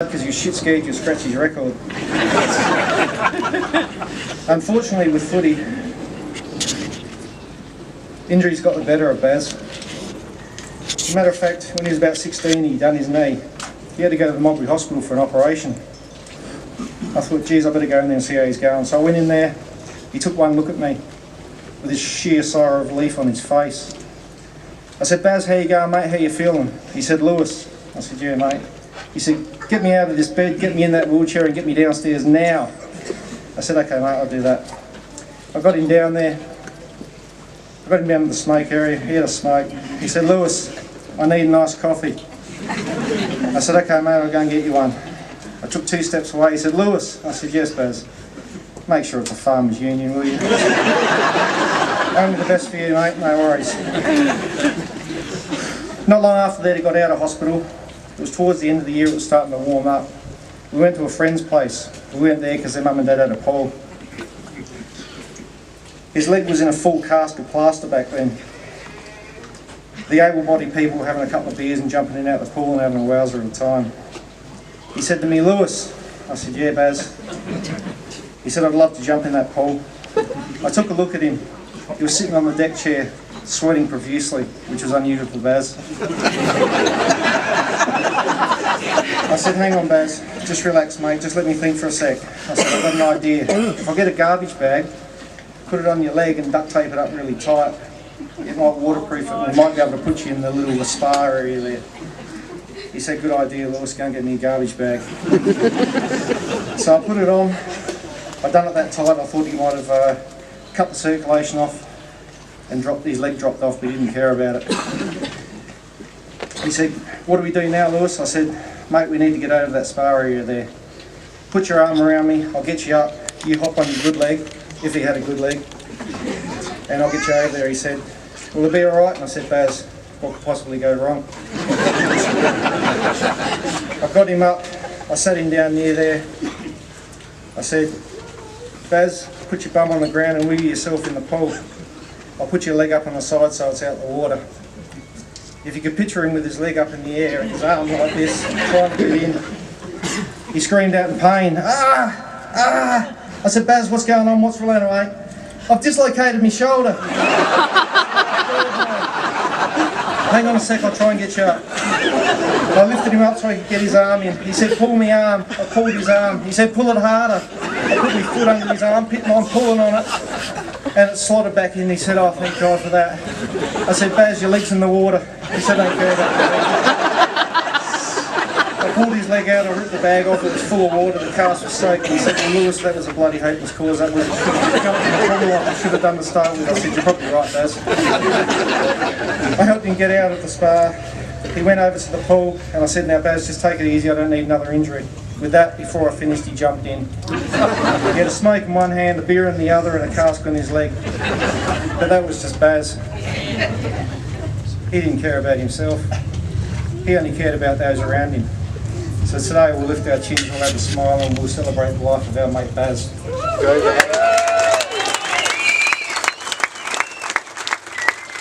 Because you're shit scared you'll scratch his record. Unfortunately with footy, injuries got the better of Bazz. As a matter of fact, when he was about 16 he done his knee. He had to go to the Mulberry Hospital for an operation. I thought, geez, I better go in there and see how he's going. So I went in there, he took one look at me with this sheer sigh of relief on his face. I said, Bazz, how you going, mate? How you feeling? He said, Lewis. I said, yeah, mate. He said, get me out of this bed, get me in that wheelchair and get me downstairs now. I said, okay, mate, I'll do that. I got him down there. I got him down to the smoke area. He had a smoke. He said, Lewis, I need a nice coffee. I said, okay, mate, I'll go and get you one. I took 2 steps away. He said, Lewis. I said, yes, Bazz. Make sure it's a Farmers Union, will you? Only the best for you, mate. No worries. Not long after that, he got out of hospital. It was towards the end of the year, it was starting to warm up. We went to a friend's place. We went there because their mum and dad had a pool. His leg was in a full cast of plaster back then. The able-bodied people were having a couple of beers and jumping in and out the pool and having a wowzer of a time. He said to me, Lewis. I said, yeah, Bazz. He said, I'd love to jump in that pool. I took a look at him. He was sitting on the deck chair, sweating profusely, which was unusual for Bazz. I said, hang on, Bazz, just relax, mate, just let me think for a sec. I said, I've got an idea. If I get a garbage bag, put it on your leg and duct tape it up really tight, it might waterproof it and we might be able to put you in the little spa area there. He said, good idea, Lewis, go and get me a garbage bag. So I put it on. I'd done it that tight, I thought he might have cut the circulation off and his leg dropped off, but he didn't care about it. He said, what do we do now, Lewis? I said, mate, we need to get over that spa area there. Put your arm around me, I'll get you up, you hop on your good leg, if he had a good leg, and I'll get you over there. He said, will it be alright? And I said, Bazz, what could possibly go wrong? I got him up, I sat him down near there. I said, Bazz, put your bum on the ground and wiggle yourself in the pool. I'll put your leg up on the side so it's out of the water. If you could picture him with his leg up in the air and his arm like this, trying to get in, he screamed out in pain, ah, ah. I said, Bazz, what's going on? What's the matter, mate? I've dislocated my shoulder. Hang on a sec, I'll try and get you up. I lifted him up so he could get his arm in. He said, pull my arm. I pulled his arm. He said, pull it harder. I put my foot under his armpit and I'm pulling on it. And it slotted back in. He said, oh, thank God for that. I said, Bazz, your leg's in the water. He said, don't care about that. I pulled his leg out, I ripped the bag off, it was full of water, the cast was soaked. He said, well, Lewis, that was a bloody hopeless cause. That was a trouble like I should have done to start with. I said, you're probably right, Bazz. I helped him get out of the spa. He went over to the pool and I said, now Bazz, just take it easy, I don't need another injury. With that, before I finished, he jumped in. He had a smoke in one hand, a beer in the other, and a cask on his leg. But that was just Bazz. He didn't care about himself. He only cared about those around him. So today we'll lift our chins, we'll have a smile, and we'll celebrate the life of our mate Bazz.